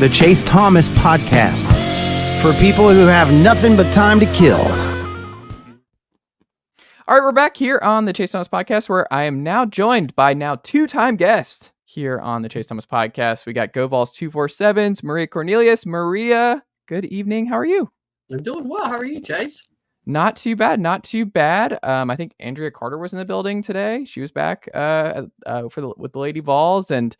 the Chase Thomas Podcast, for people who have nothing but time to kill. All right, we're back here on the Chase Thomas Podcast, where I am now joined by two-time guest here on the Chase Thomas Podcast. We got GoVols247's Maria Cornelius. Maria, good evening. How are you? I'm doing well. How are you, Chase? Not too bad. Not too bad. I think Andrea Carter was in the building today. She was back with the Lady Vols, and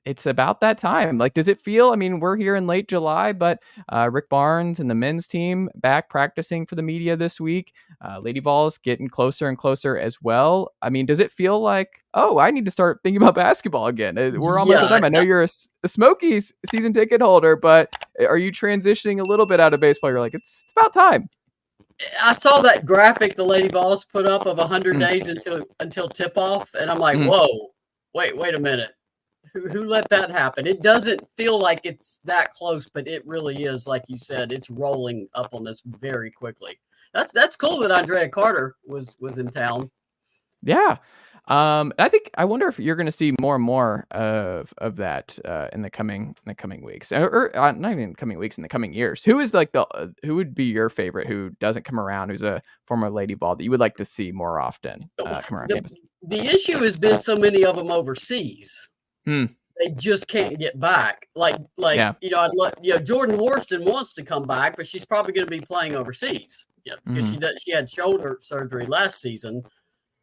it's about that time. Like, does it feel? I mean, we're here in late July, but Rick Barnes and the men's team back practicing for the media this week. Lady Vols getting closer and closer as well. I mean, does it feel like, oh, I need to start thinking about basketball again? We're almost at time. I know you're a Smokies season ticket holder, but are you transitioning a little bit out of baseball? You're like, it's about time. I saw that graphic the Lady Vols put up of 100 days until tip-off, and I'm like, whoa, wait a minute. Who let that happen? It doesn't feel like it's that close, but it really is. Like you said, it's rolling up on us very quickly. That's cool that Andrea Carter was in town. Yeah. I wonder if you're going to see more and more of that in the coming weeks, or not even coming weeks, in the coming years. Who is like who would be your favorite who doesn't come around, who's a former Lady Vol that you would like to see more often come around campus? The issue has been so many of them overseas. They just can't get back. Jordan Worston wants to come back, but she's probably going to be playing overseas. Yeah, because she had shoulder surgery last season.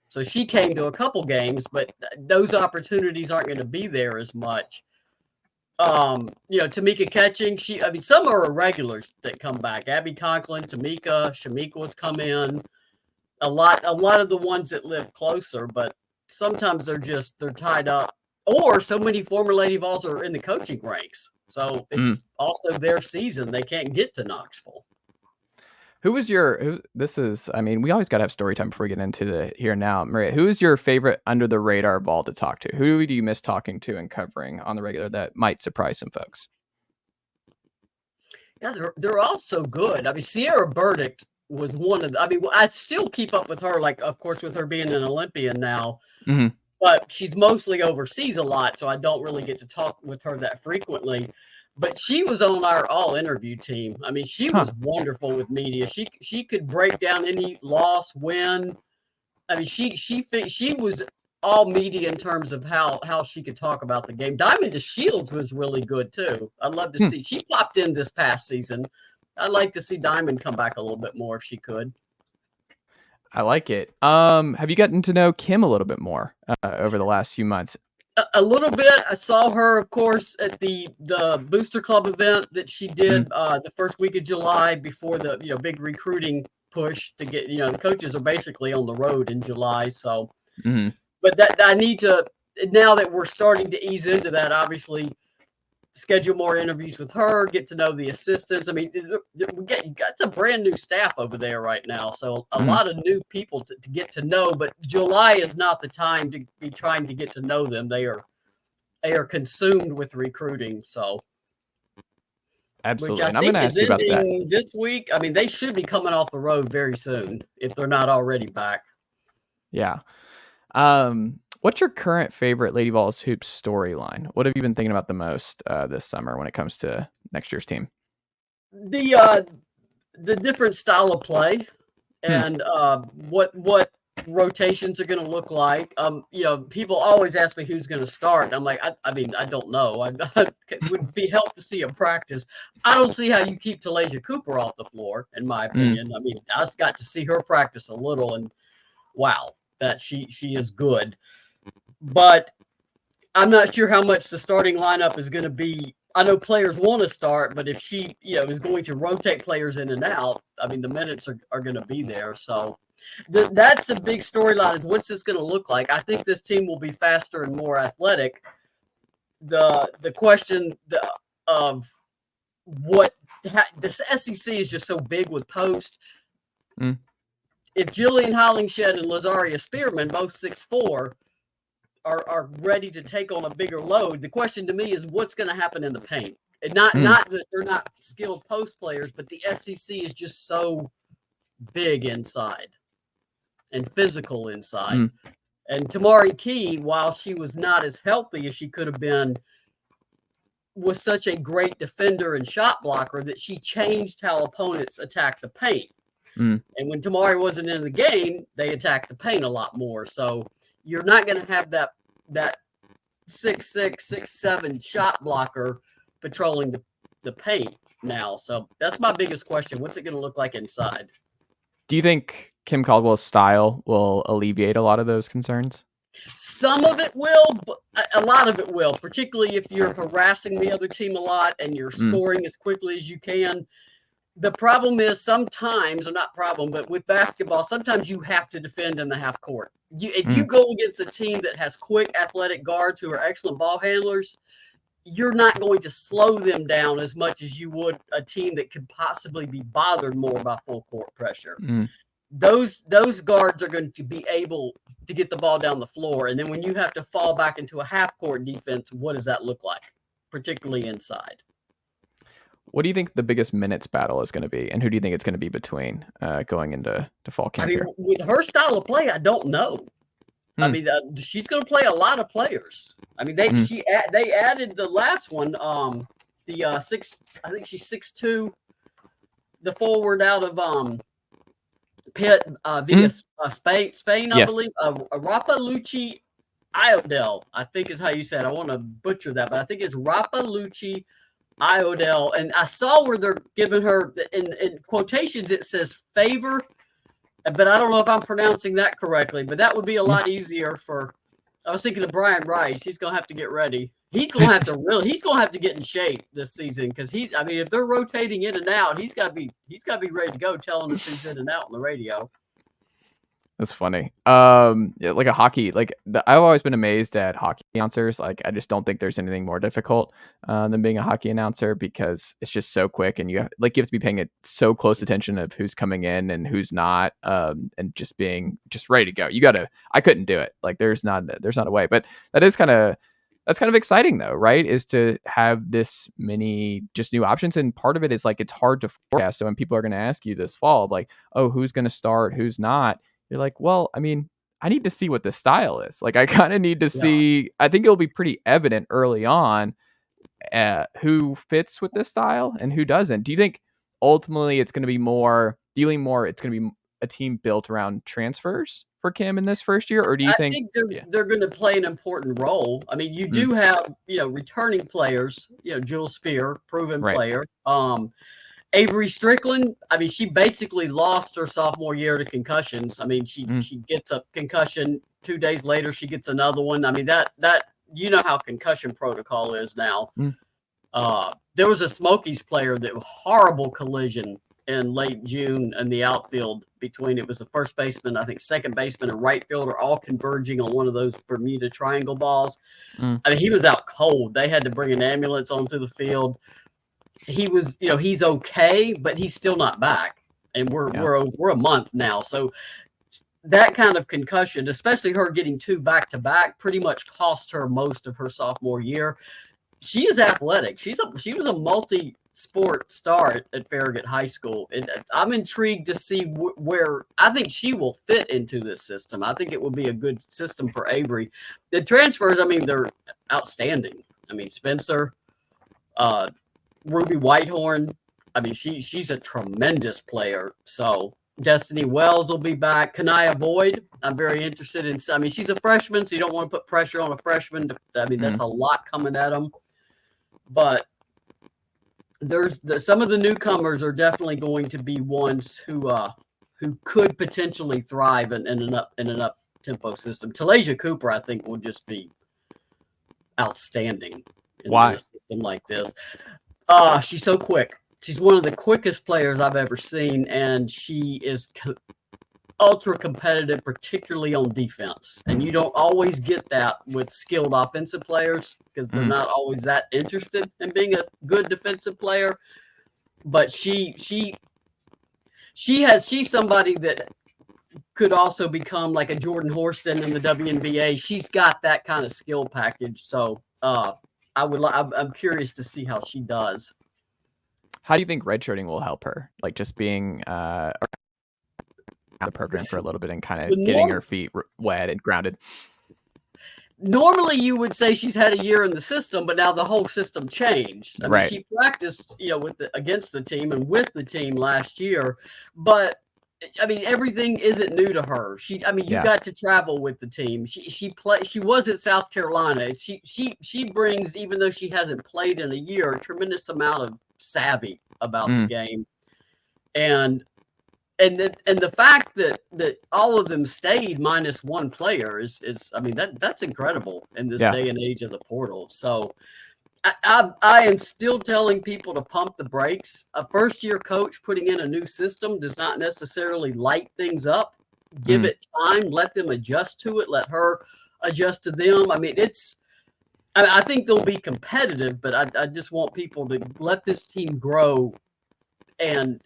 So she came to a couple games, but those opportunities aren't going to be there as much. Tamika Catching, some are irregulars that come back. Abby Conklin, Shamika's come in. A lot of the ones that live closer, but sometimes they're tied up. Or so many former Lady Vols are in the coaching ranks. So it's also their season. They can't get to Knoxville. We always got to have story time before we get into the here and now. Maria, who is your favorite under the radar ball to talk to? Who do you miss talking to and covering on the regular that might surprise some folks? Yeah, they're all so good. I mean, Sierra Burdick was one of I still keep up with her, like, of course, with her being an Olympian now. But she's mostly overseas a lot, so I don't really get to talk with her that frequently. But she was on our all-interview team. I mean, she was wonderful with media. She could break down any loss, win. I mean, she was all media in terms of how she could talk about the game. Diamond DeShields was really good, too. I'd love to see. She popped in this past season. I'd like to see Diamond come back a little bit more if she could. I like it. Have you gotten to know Kim a little bit more over the last few months? A little bit. I saw her, of course, at the Booster Club event that she did the first week of July before the big recruiting push to get the coaches are basically on the road in July. So, but that I need to, now that we're starting to ease into that, obviously schedule more interviews with her, get to know the assistants. I mean, you got a brand new staff over there right now, so a lot of new people to get to know. But July is not the time to be trying to get to know them. They are consumed with recruiting. So absolutely, and I'm going to ask you about that this week. I mean, they should be coming off the road very soon if they're not already back. Yeah. What's your current favorite Lady Vols hoops storyline? What have you been thinking about the most this summer when it comes to next year's team? The different style of play and what rotations are going to look like. People always ask me who's going to start. I'm like, I don't know. It would be helpful to see a practice. I don't see how you keep Talasia Cooper off the floor, in my opinion. I mean, I just got to see her practice a little, and wow, that she is good. But I'm not sure how much the starting lineup is going to be. I know players want to start, but if she, is going to rotate players in and out, I mean, the minutes are going to be there. So that's a big storyline, is what's this going to look like? I think this team will be faster and more athletic. The question of the SEC is just so big with post. If Jillian Hollingshed and Lazaria Spearman, both 6'4", are ready to take on a bigger load, the question to me is what's going to happen in the paint. And not that they're not skilled post players, but the SEC is just so big inside and physical inside. And Tamari Key, while she was not as healthy as she could have been, was such a great defender and shot blocker that she changed how opponents attack the paint. And when Tamari wasn't in the game, they attacked the paint a lot more. So you're not going to have that 6'6", 6'7" shot blocker patrolling the paint now. So that's my biggest question. What's it going to look like inside? Do you think Kim Caldwell's style will alleviate a lot of those concerns? Some of it will, but a lot of it will, particularly if you're harassing the other team a lot and you're scoring as quickly as you can. The problem is sometimes, or not problem, but with basketball, sometimes you have to defend in the half court. If you go against a team that has quick athletic guards who are excellent ball handlers, you're not going to slow them down as much as you would a team that could possibly be bothered more by full court pressure. Those guards are going to be able to get the ball down the floor. And then when you have to fall back into a half court defense, what does that look like, particularly inside? What do you think the biggest minutes battle is going to be, and who do you think it's going to be between going into fall camp here? With her style of play, I don't know. I mean, she's going to play a lot of players. I mean, they added the last one, I think she's 6'2", the forward out of Pitt via Spain, I believe. Rapalucci Iodel, I think is how you said. I want to butcher that, but I think it's Rapalucci Iodel. And I saw where they're giving her, in quotations, it says favor, but I don't know if I'm pronouncing that correctly. But that would be a lot easier for. I was thinking of Brian Rice. He's going to have to get ready. He's going to have to get in shape this season because if they're rotating in and out, he's got to be ready to go, telling us who's in and out on the radio. That's funny. Like a hockey, I've always been amazed at hockey announcers. Like, I just don't think there's anything more difficult than being a hockey announcer because it's just so quick, and you have to be paying so close attention of who's coming in and who's not, and just being ready to go. I couldn't do it. Like, there's not a way. But that's kind of exciting though, right? Is to have this many just new options, and part of it is like it's hard to forecast. So when people are going to ask you this fall, like, oh, who's going to start, who's not? You're like, well, I mean, I need to see what the style is. Like, I kind of need to see. I think it'll be pretty evident early on who fits with this style and who doesn't. Do you think ultimately it's going to be it's going to be a team built around transfers for Kim in this first year, or do you think they're going to play an important role? I mean, you do have returning players. Jules Spear, proven player. Avery Strickland, I mean, she basically lost her sophomore year to concussions. I mean, she gets a concussion 2 days later, she gets another one. I mean, that how concussion protocol is now. There was a Smokies player that was horrible collision in late June in the outfield between it was the first baseman, I think second baseman and right fielder all converging on one of those Bermuda Triangle balls. I mean, he was out cold. They had to bring an ambulance onto the field. He was, he's okay, but he's still not back. And we're a month now. So that kind of concussion, especially her getting two back-to-back, pretty much cost her most of her sophomore year. She is athletic. She was a multi-sport star at Farragut High School. And I'm intrigued to see where I think she will fit into this system. I think it will be a good system for Avery. The transfers, I mean, they're outstanding. I mean, Spencer, Ruby Whitehorn, I mean, she's a tremendous player. So Destiny Wells will be back. Kanaya Boyd, I'm very interested in. I mean, she's a freshman, so you don't want to put pressure on a freshman. That's a lot coming at them. But there's some of the newcomers are definitely going to be ones who could potentially thrive in an up tempo system. Talasia Cooper, I think, will just be outstanding in a system like this. She's so quick. She's one of the quickest players I've ever seen, and she is ultra competitive, particularly on defense. And you don't always get that with skilled offensive players because they're not always that interested in being a good defensive player. But she's somebody that could also become like a Jordan Horston in the WNBA. She's got that kind of skill package. So I'm curious to see how she does. How do you think redshirting will help her? Like just being the program for a little bit and kind of getting her feet wet and grounded. normally you would say she's had a year in the system, but now the whole system changed. I mean, Right. she practiced, against the team and with the team last year, but I mean, everything isn't new to her. You Yeah. got to travel with the team. She was at South Carolina. She brings, even though she hasn't played in a year, a tremendous amount of savvy about the game. And the fact that all of them stayed minus one player is I mean, that's incredible in this day and age of the portal. So I am still telling people to pump the brakes. A first-year coach putting in a new system does not necessarily light things up. Give it time. Let them adjust to it. Let her adjust to them. I mean, I think they'll be competitive, but I just want people to let this team grow. And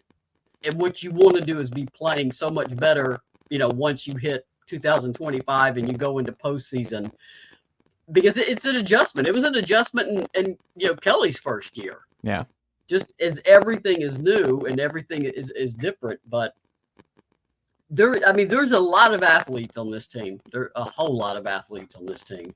what you want to do is be playing so much better, once you hit 2025 and you go into postseason. Because it's an adjustment. It was an adjustment in Kelly's first year. Yeah. Just as everything is new and everything is different. But there's a lot of athletes on this team. There are a whole lot of athletes on this team.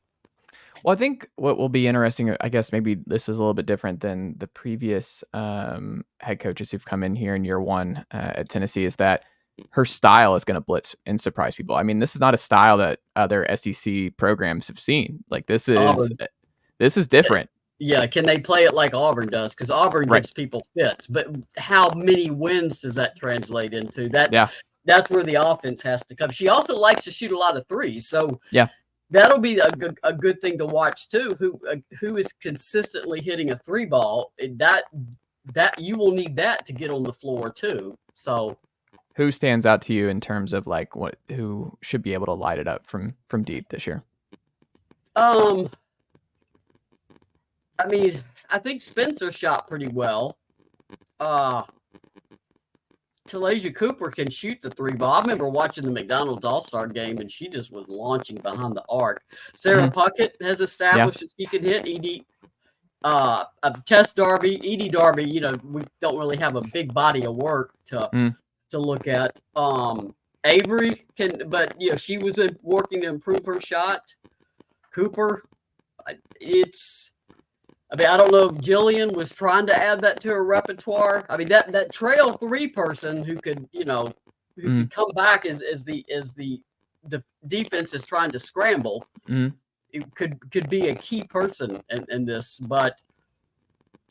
Well, I think what will be interesting, I guess maybe this is a little bit different than the previous head coaches who've come in here in year one at Tennessee, is that her style is going to blitz and surprise people. I mean, this is not a style that other SEC programs have seen. Like this is different. Yeah, can they play it like Auburn does? Because Auburn gives people fits, but how many wins does that translate into? That's where the offense has to come. She also likes to shoot a lot of threes, so that'll be a good thing to watch too. Who is consistently hitting a three ball? That you will need that to get on the floor too. So. Who stands out to you in terms of like who should be able to light it up from deep this year? I mean, I think Spencer shot pretty well. Talasia Cooper can shoot the three ball. I remember watching the McDonald's All-Star game, and she just was launching behind the arc. Sarah Puckett has established that she can hit. Tess Darby, Edie Darby, we don't really have a big body of work to look at. Avery can, but she was working to improve her shot. Cooper, I don't know if Jillian was trying to add that to her repertoire. I mean, that trail three person who could, who could come back as the defense is trying to scramble. It could be a key person in this, but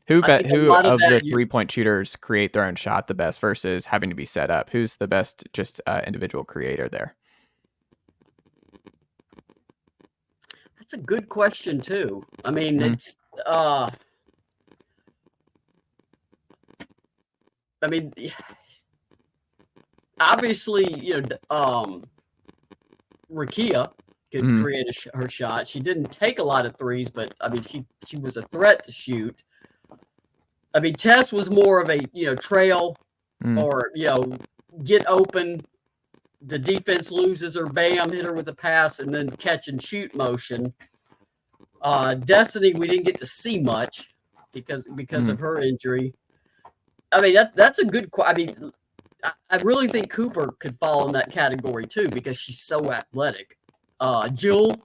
who of the 3-point shooters create their own shot the best versus having to be set up? Who's the best just individual creator there? That's a good question too. I mean, it's obviously, Rikea could create her shot. She didn't take a lot of threes, but I mean, she was a threat to shoot. I mean, Tess was more of a, trail or, get open. The defense loses her, bam, hit her with a pass, and then catch and shoot motion. Destiny, we didn't get to see much because of her injury. I mean, that's a good – I mean, I really think Cooper could fall in that category too because she's so athletic. Jill's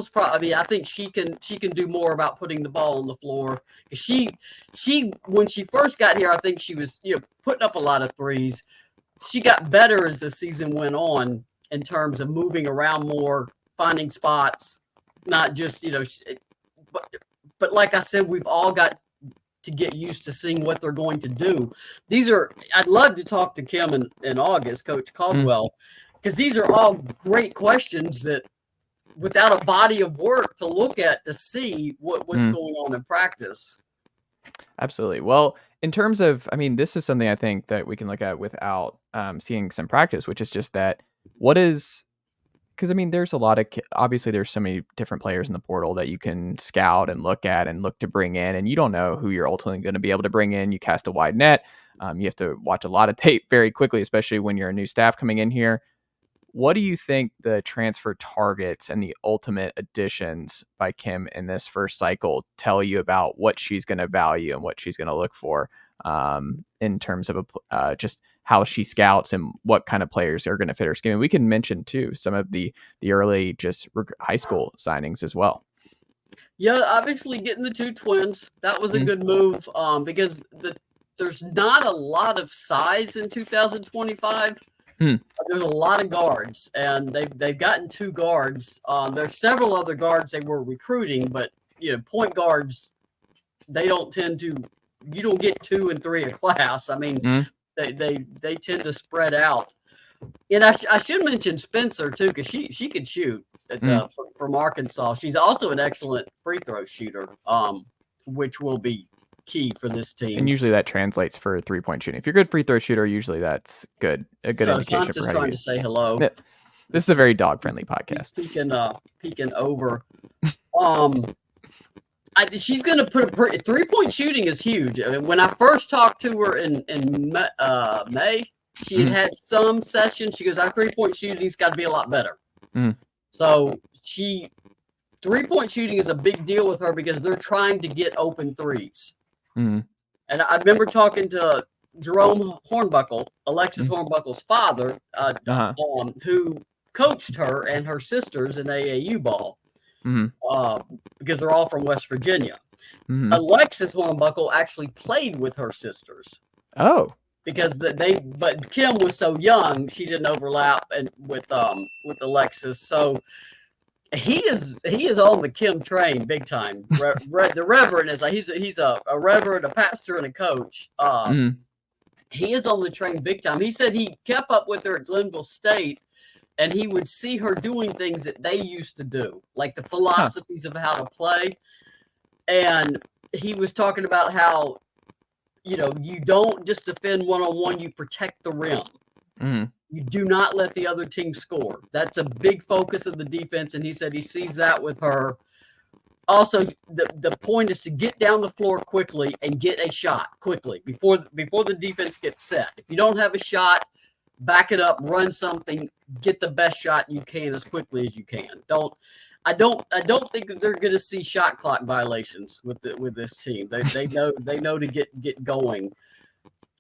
probably. I mean, I think she can do more about putting the ball on the floor. She when she first got here, I think she was putting up a lot of threes. She got better as the season went on in terms of moving around more, finding spots, not just but like I said, we've all got to get used to seeing what they're going to do. I'd love to talk to Kim in August, Coach Caldwell, because these are all great questions that, without a body of work to look at to see what's going on in practice. Absolutely. Well, in terms of, I mean, this is something I think that we can look at without seeing some practice, which is just that because I mean, there's a lot of, obviously there's so many different players in the portal that you can scout and look at and look to bring in, and you don't know who you're ultimately going to be able to bring in. You cast a wide net. You have to watch a lot of tape very quickly, especially when you're a new staff coming in here. what do you think the transfer targets and the ultimate additions by Kim in this first cycle tell you about what she's going to value and what she's going to look for in terms of just how she scouts and what kind of players are going to fit her scheme? And we can mention too some of the early just high school signings as well. Yeah, obviously getting the 2 twins, that was a good move because there's not a lot of size in 2025. There's a lot of guards, and they've gotten 2 guards. There's several other guards they were recruiting, but point guards, they don't tend to. You don't get 2 and 3 a class. I mean, they tend to spread out. And I should mention Spencer too, because she could shoot from Arkansas. She's also an excellent free throw shooter, which will be key for this team. And usually that translates for 3-point shooting. If you're a good free throw shooter, usually that's good. A good indication Sansa's for how trying to say hello. This is a very dog friendly podcast. Peeking over. She's going to put 3-point shooting is huge. I mean, when I first talked to her in May, she had some sessions. She goes, "Our 3-point shooting's got to be a lot better." So 3-point shooting is a big deal with her because they're trying to get open threes. And I remember talking to Jerome Hornbuckle, Alexis Hornbuckle's father, who coached her and her sisters in AAU ball. Because they're all from West Virginia. Alexis Hornbuckle actually played with her sisters. Oh, because but Kim was so young, she didn't overlap with Alexis. So he is on the Kim train big time. The Reverend is he's a reverend, a pastor, and a coach. He is on the train big time. He said he kept up with her at Glenville State. And he would see her doing things that they used to do, like the philosophies of how to play. And he was talking about how, you don't just defend one-on-one, you protect the rim. You do not let the other team score. That's a big focus of the defense, and he said he sees that with her. Also, the point is to get down the floor quickly and get a shot quickly before the defense gets set. If you don't have a shot, back it up, run something, get the best shot you can as quickly as you can. I don't think they're going to see shot clock violations with this team. They know to get going.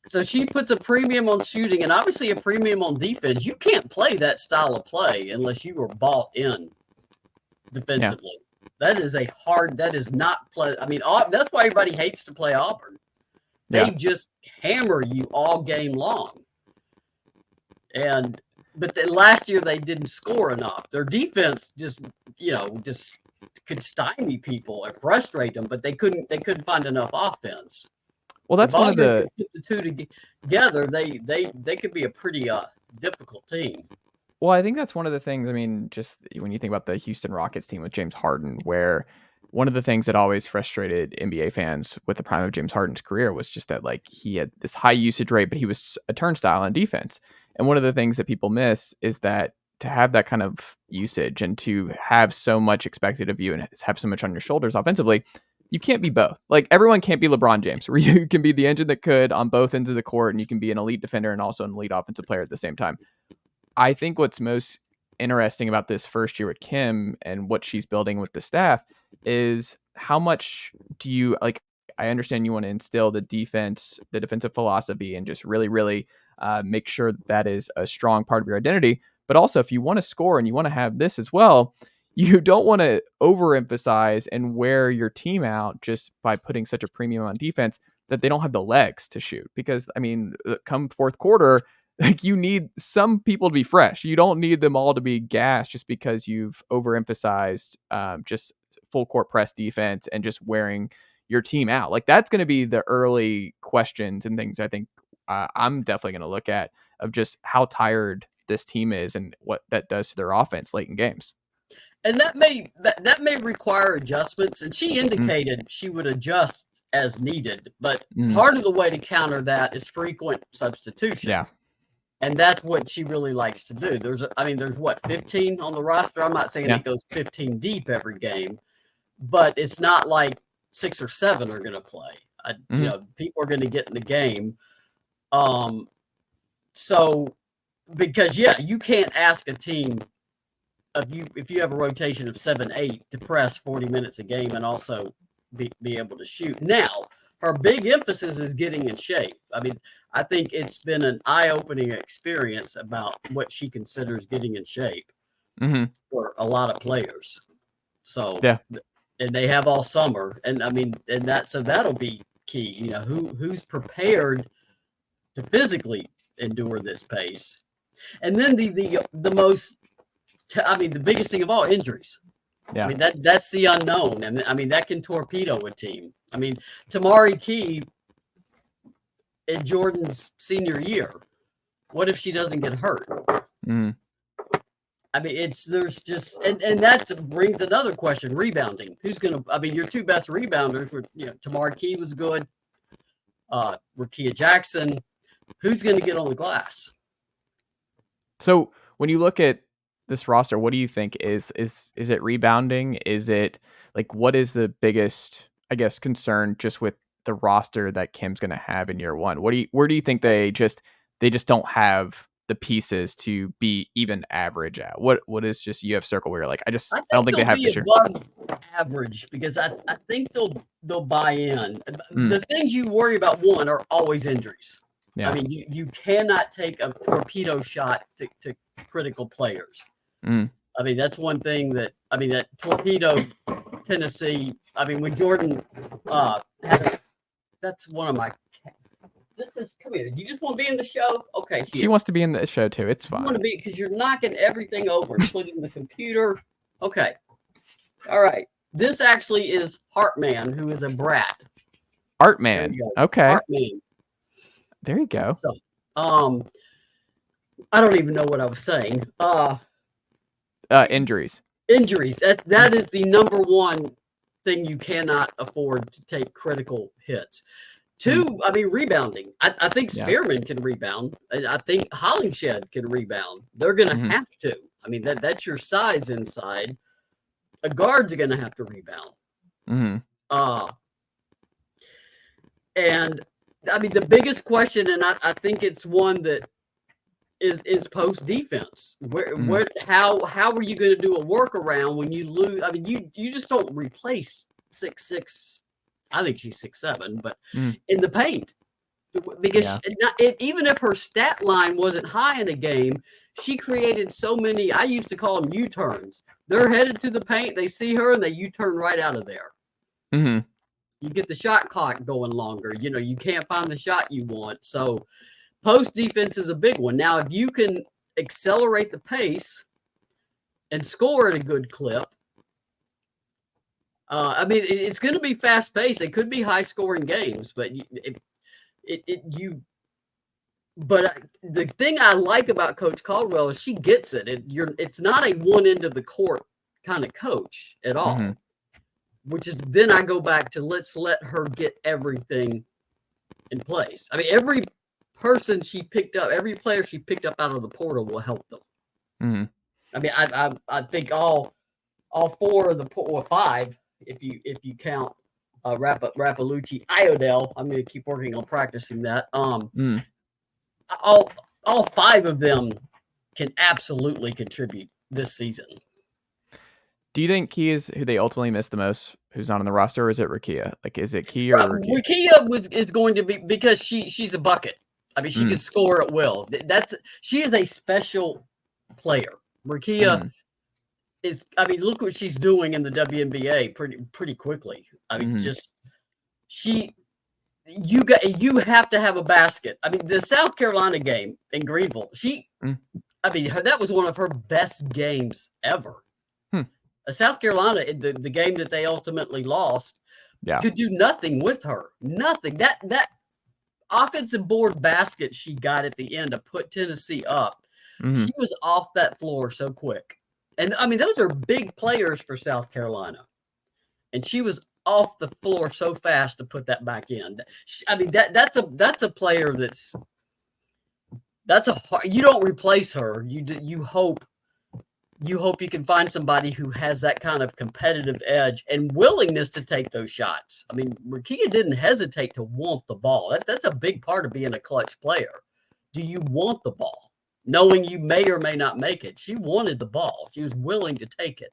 So she puts a premium on shooting and obviously a premium on defense. You can't play that style of play unless you were bought in defensively. Yeah. That is not play. I mean, that's why everybody hates to play Auburn. They just hammer you all game long. But last year they didn't score enough. Their defense just could stymie people and frustrate them, but they couldn't find enough offense. Well, that's one of the put the two together. They could be a pretty difficult team. Well, I think that's one of the things. I mean, just when you think about the Houston Rockets team with James Harden, where one of the things that always frustrated NBA fans with the prime of James Harden's career was just that he had this high usage rate, but he was a turnstile on defense. And one of the things that people miss is that to have that kind of usage and to have so much expected of you and have so much on your shoulders offensively, you can't be both. Everyone can't be LeBron James, where you can be the engine that could on both ends of the court and you can be an elite defender and also an elite offensive player at the same time. I think what's most interesting about this first year with Kim and what she's building with the staff is how much do you I understand you want to instill the defensive philosophy and just really, really make sure that is a strong part of your identity. But also, if you want to score and you want to have this as well, you don't want to overemphasize and wear your team out just by putting such a premium on defense that they don't have the legs to shoot. Because, I mean, come fourth quarter, you need some people to be fresh. You don't need them all to be gassed just because you've overemphasized just full court press defense and just wearing your team out. That's going to be the early questions and things I think I'm definitely going to look at of just how tired this team is and what that does to their offense late in games. And that may require adjustments. And she indicated she would adjust as needed. But part of the way to counter that is frequent substitution. Yeah. And that's what she really likes to do. There's 15 on the roster. I'm not saying it goes 15 deep every game, but it's not like 6 or 7 are going to play. People are going to get in the game. So because you can't ask a team if you have a rotation of 7-8 to press 40 minutes a game and also be able to shoot. Now, her big emphasis is getting in shape. I mean, I think it's been an eye-opening experience about what she considers getting in shape for a lot of players. So, and they have all summer, and I mean, so that'll be key. You know, who's prepared to physically endure this pace, and then the most. I mean, the biggest thing of all, injuries. Yeah. I mean, that's the unknown. And I mean, that can torpedo a team. I mean, Tamari Key in Jordan's senior year, what if she doesn't get hurt? I mean, there's just, and that brings another question, rebounding. Who's going to, I mean, your two best rebounders were, Tamari Key was good. Rikea Jackson. Who's going to get on the glass? So when you look at this roster, what do you think is it rebounding? Is it like, what is the biggest, I guess, concern just with the roster that Kim's going to have in year one? Where do you think they just don't have the pieces to be even average at? What is just, you have circle where you're like, I don't think they have be above average, because I think they'll buy in. The things you worry about, one, are always injuries. Yeah. I mean, you cannot take a torpedo shot to critical players. I mean, that's one thing that torpedo Tennessee. I mean, when Jordan that's one of my. Come here. You just want to be in the show? Okay. Here. She wants to be in the show too. It's fine. You want to be, because you're knocking everything over, including the computer. Okay. All right. This actually is Hartman, who is a brat. Hartman. Okay. Hartman. There you go. So, I don't even know what I was saying. Injuries. Injuries. That is the number one thing you cannot afford to take critical hits. Two, I mean, rebounding. I think Spearman can rebound. I think Hollingshed can rebound. They're going to have to. I mean, that's your size inside. A guard's going to have to rebound. And I mean, the biggest question, and I think it's one that is post defense. How are you going to do a workaround when you lose? I mean, you just don't replace 6'6". I think she's 6'7", but in the paint, because even if her stat line wasn't high in a game, she created so many. I used to call them U-turns. They're headed to the paint. They see her and they U-turn right out of there. You get the shot clock going longer. You can't find the shot you want. So post defense is a big one. Now, if you can accelerate the pace and score at a good clip, I mean, it's going to be fast paced. It could be high scoring games, but But the thing I like about Coach Caldwell is she gets it. It's not a one end of the court kind of coach at all. Which is, then I go back to, let's let her get everything in place. I mean, every person she picked up, every player she picked up out of the portal will help them. I mean, I think all four of the, or five, if you count Rappalucci, Iodell. I'm going to keep working on practicing that. All five of them can absolutely contribute this season. Do you think Key is who they ultimately miss the most, who's not on the roster, or is it Rickea? Like, is it Key or Rickea? Rickea is going to be, because she's a bucket. I mean, she can score at will. She is a special player. Rickea is, I mean, look what she's doing in the WNBA pretty quickly. I mean, you have to have a basket. I mean, the South Carolina game in Greenville, I mean, that was one of her best games ever. South Carolina, the game that they ultimately lost, could do nothing with her. Nothing. That offensive board basket she got at the end to put Tennessee up, she was off that floor so quick. And I mean, those are big players for South Carolina. And she was off the floor so fast to put that back in. I mean, that's a player you don't replace her. You hope you can find somebody who has that kind of competitive edge and willingness to take those shots. I mean, Rickea didn't hesitate to want the ball. That's a big part of being a clutch player. Do you want the ball? knowing you may or may not make it. She wanted the ball. She was willing to take it.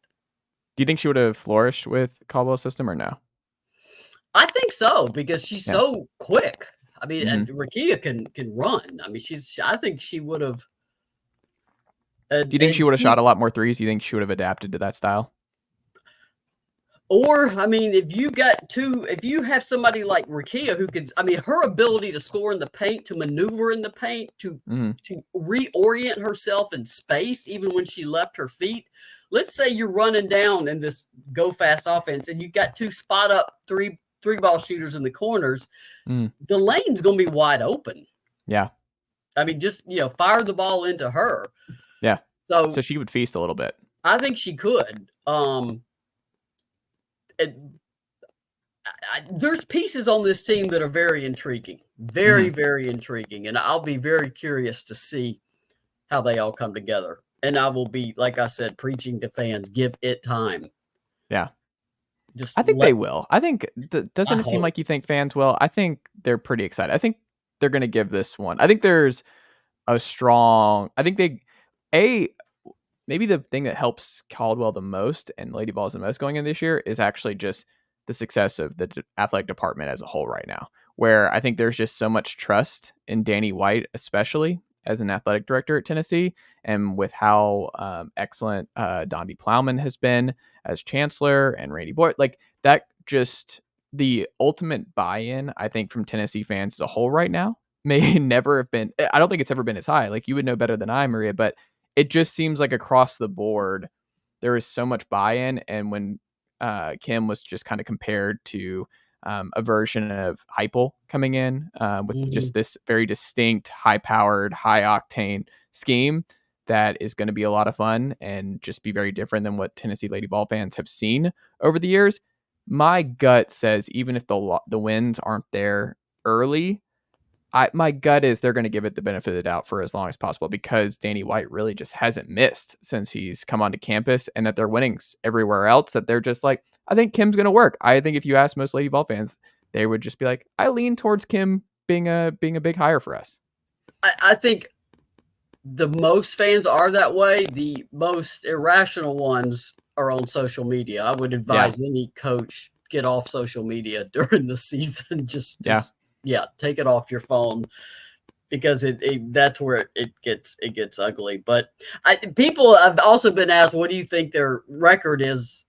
Do you think she would have flourished with Caldwell's system or no? I think so, because she's so quick. I mean, and Rikea can run. I mean, I think she would have. Do you think she would have shot a lot more threes? Do you think she would have adapted to that style? Or, I mean, if you have somebody like Rikea who could, I mean, her ability to score in the paint, to maneuver in the paint, to reorient herself in space, even when she left her feet. Let's say you're running down in this go fast offense and you got two spot up three ball shooters in the corners. The lane's going to be wide open. Yeah. I mean, just, fire the ball into her. Yeah. So she would feast a little bit. I think she could. There's pieces on this team that are very intriguing, very intriguing. And I'll be very curious to see how they all come together. And I will be, like I said, preaching to fans, give it time. Yeah. I think they will. I think, doesn't it seem like you think fans will? I think they're pretty excited. I think they're going to give this one. I think there's maybe the thing that helps Caldwell the most and Lady Vols the most going in this year is actually just the success of the athletic department as a whole right now, where I think there's just so much trust in Danny White, especially as an athletic director at Tennessee, and with how excellent Dondi Plowman has been as chancellor and Randy Boyd, like that, just the ultimate buy-in, I think, from Tennessee fans as a whole right now may never have been, I don't think it's ever been as high. Like, you would know better than I, Maria, but it just seems like across the board, there is so much buy-in. And when Kim was just kind of compared to a version of Heupel coming in with just this very distinct, high-powered, high-octane scheme that is going to be a lot of fun and just be very different than what Tennessee Lady Vol fans have seen over the years. My gut says even if the wins aren't there early, my gut is they're going to give it the benefit of the doubt for as long as possible, because Danny White really just hasn't missed since he's come onto campus, and that they're winning everywhere else, that they're just like, I think Kim's going to work. I think if you ask most Lady Vol fans, they would just be like, I lean towards Kim being a big hire for us. I think the most fans are that way. The most irrational ones are on social media. I would advise any coach, get off social media during the season. Just take it off your phone, because that's where it gets ugly. But people have also been asked, what do you think their record is?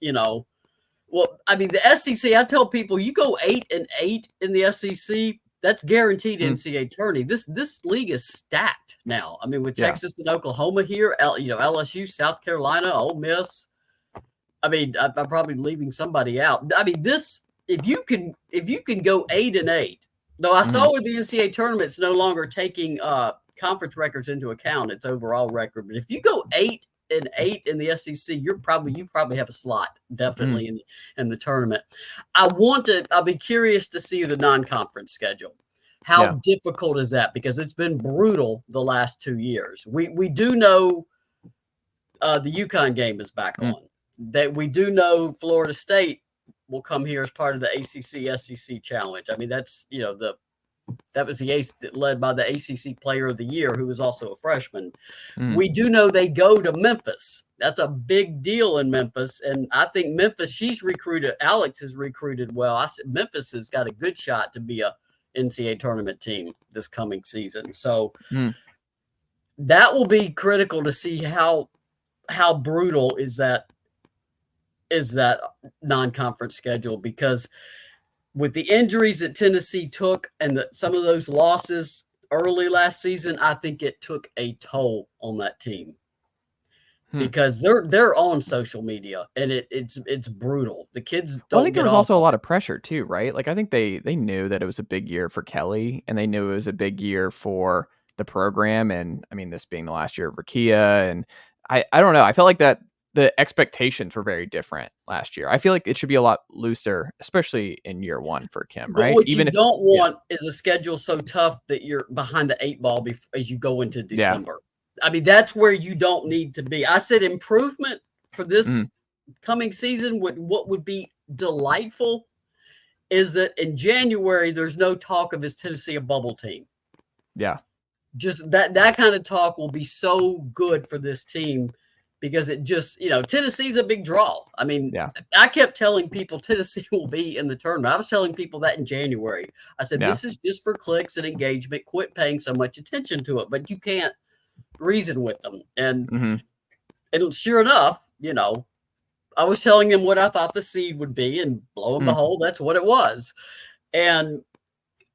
Well, I mean, the SEC, I tell people, you go 8-8 in the SEC, that's guaranteed NCAA tourney. This league is stacked now. I mean, with Texas and Oklahoma here, LSU, South Carolina, Ole Miss. I mean, I'm probably leaving somebody out. I mean, if you can go 8-8. Though I saw with the NCAA tournament, it's no longer taking conference records into account, its overall record. But if you go 8-8 in the SEC, you probably have a slot definitely in the tournament. I'll be curious to see the non-conference schedule. How difficult is that? Because it's been brutal the last 2 years. We do know the UConn game is back on. That we do know Florida State will come here as part of the ACC SEC challenge. I mean, that's, that was the ace led by the ACC Player of the Year, who was also a freshman. We do know they go to Memphis. That's a big deal in Memphis. And I think Memphis, Alex has recruited well. I said Memphis has got a good shot to be a NCAA tournament team this coming season. So that will be critical to see how brutal is that non-conference schedule, because with the injuries that Tennessee took and some of those losses early last season, I think it took a toll on that team, because they're on social media and it's brutal. The kids don't. I think there was also a lot of pressure too, right? Like, I think they knew that it was a big year for Kelly, and they knew it was a big year for the program. And I mean, this being the last year of Rickea, and I don't know. I felt like that the expectations were very different last year. I feel like it should be a lot looser, especially in year one for Kim, right? What you don't want is a schedule so tough that you're behind the 8 ball as you go into December. I mean, that's where you don't need to be. I said improvement for this coming season. What would be delightful is that in January, there's no talk of, is Tennessee a bubble team? Yeah. just that kind of talk will be so good for this team because it just, Tennessee's a big draw. I mean, I kept telling people Tennessee will be in the tournament. I was telling people that in January. I said, this is just for clicks and engagement. Quit paying so much attention to it, but you can't reason with them. And sure enough, I was telling them what I thought the seed would be, and lo and behold, that's what it was. And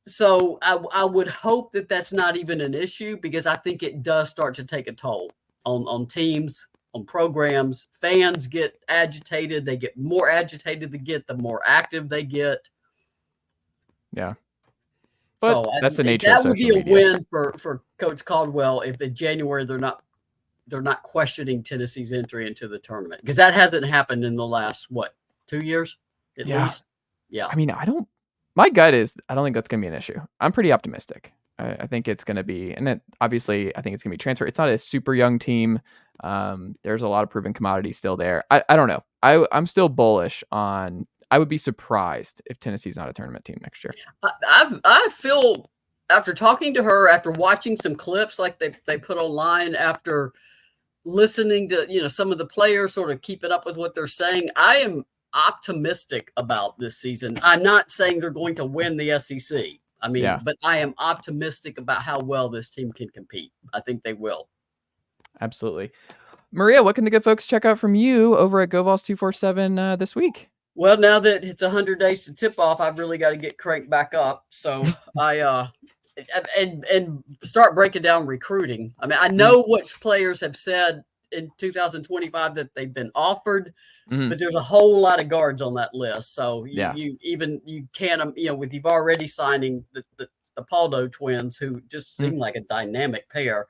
so I would hope that that's not even an issue, because I think it does start to take a toll on teams, on programs. Fans get agitated. They get more agitated the more active they get. Yeah. But so that's the nature of social media. That would be a media. win for Coach Caldwell if in January they're not questioning Tennessee's entry into the tournament, because that hasn't happened in the last 2 years at least. Yeah. I mean, my gut is I don't think that's going to be an issue. I'm pretty optimistic. I think it's going to be, and then obviously I think it's going to be transfer. It's not a super young team. There's a lot of proven commodities still there. I don't know. I'm still bullish on. I would be surprised if Tennessee's not a tournament team next year. I feel, after talking to her, after watching some clips like they put online, after listening to some of the players sort of keeping up with what they're saying, I am optimistic about this season. I'm not saying they're going to win the SEC. I mean, but I am optimistic about how well this team can compete. I think they will. Absolutely. Maria, what can the good folks check out from you over at GoVols247 this week? Well, now that it's 100 days to tip off, I've really got to get cranked back up. So I and start breaking down recruiting. I mean, I know which players have said in 2025 that they've been offered, but there's a whole lot of guards on that list. So you can't, with you've already signing the Paldo twins, who just seem like a dynamic pair.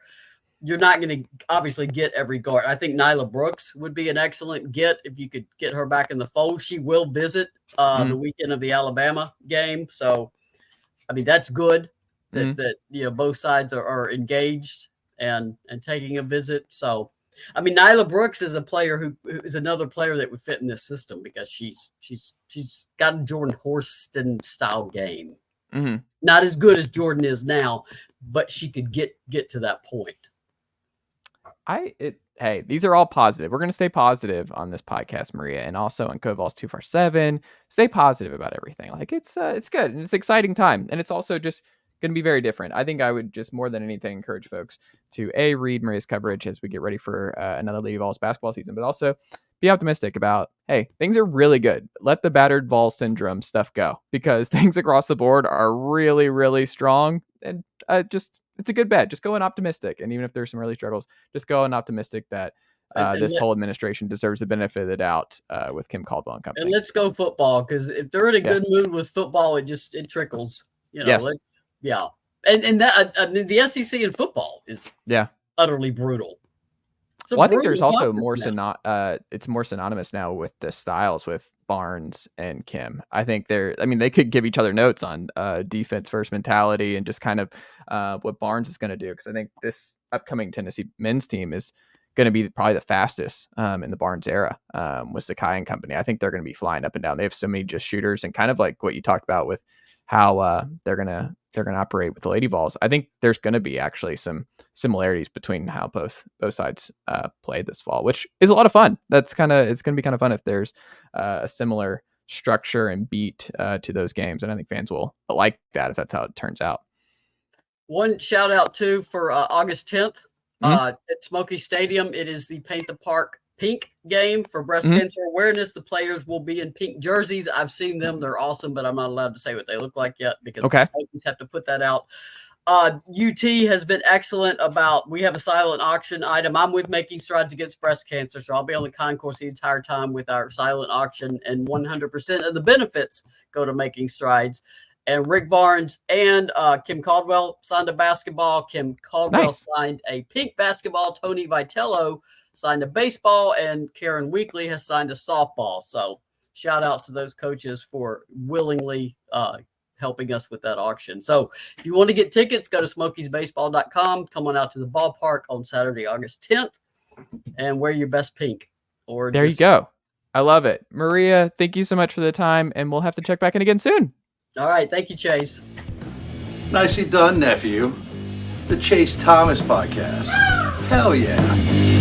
You're not going to obviously get every guard. I think Nyla Brooks would be an excellent get if you could get her back in the fold. She will visit the weekend of the Alabama game. So, I mean, that's good that both sides are engaged and taking a visit. So, I mean, Nyla Brooks is a player who is another player that would fit in this system, because she's got a Jordan Horston style game. Not as good as Jordan is now, but she could get to that point. Hey, these are all positive. We're going to stay positive on this podcast, Maria, and also on GoVols247. Stay positive about everything. Like it's good, and it's an exciting time, and it's also just going to be very different. I think I would just more than anything encourage folks to read Maria's coverage as we get ready for another Lady Vols basketball season, but also be optimistic about, hey, things are really good. Let the battered Vols syndrome stuff go, because things across the board are really, really strong, and it's a good bet. Just go in optimistic. And even if there's some early struggles, just go in optimistic that this whole administration deserves the benefit of the doubt with Kim Caldwell and company. And let's go football, because if they're in a good mood with football, it trickles. Yes. And that, I mean, the SEC in football is utterly brutal. Well, I think there's also more it's more synonymous now with the styles with Barnes and Kim. I think they could give each other notes on defense first mentality and just kind of what Barnes is going to do. Because I think this upcoming Tennessee men's team is going to be probably the fastest in the Barnes era with Sakai and company. I think they're going to be flying up and down. They have so many just shooters, and kind of like what you talked about with how they're going to operate with the Lady Vols. I think there's going to be actually some similarities between how both sides play this fall, which is a lot of fun. It's going to be kind of fun if there's a similar structure and beat to those games. And I think fans will like that if that's how it turns out. One shout out too for August 10th at Smoky Stadium. It is the Paint the Park pink game for breast cancer awareness. The players will be in pink jerseys. I've seen them. They're awesome, but I'm not allowed to say what they look like yet, because the Smokies have to put that out. UT has been excellent about, we have a silent auction item. I'm with Making Strides Against Breast Cancer, so I'll be on the concourse the entire time with our silent auction, and 100% of the benefits go to Making Strides. And Rick Barnes and Kim Caldwell signed a basketball. Kim Caldwell signed a pink basketball. Tony Vitello signed a baseball, and Karen Weekly has signed a softball. So shout out to those coaches for willingly helping us with that auction. So if you want to get tickets, go to smokiesbaseball.com. Come on out to the ballpark on Saturday, August 10th, and wear your best pink. Or there you go. I love it. Maria, thank you so much for the time, and we'll have to check back in again soon. All right. Thank you, Chase. Nicely done, nephew. the Chase Thomas Podcast. Hell yeah.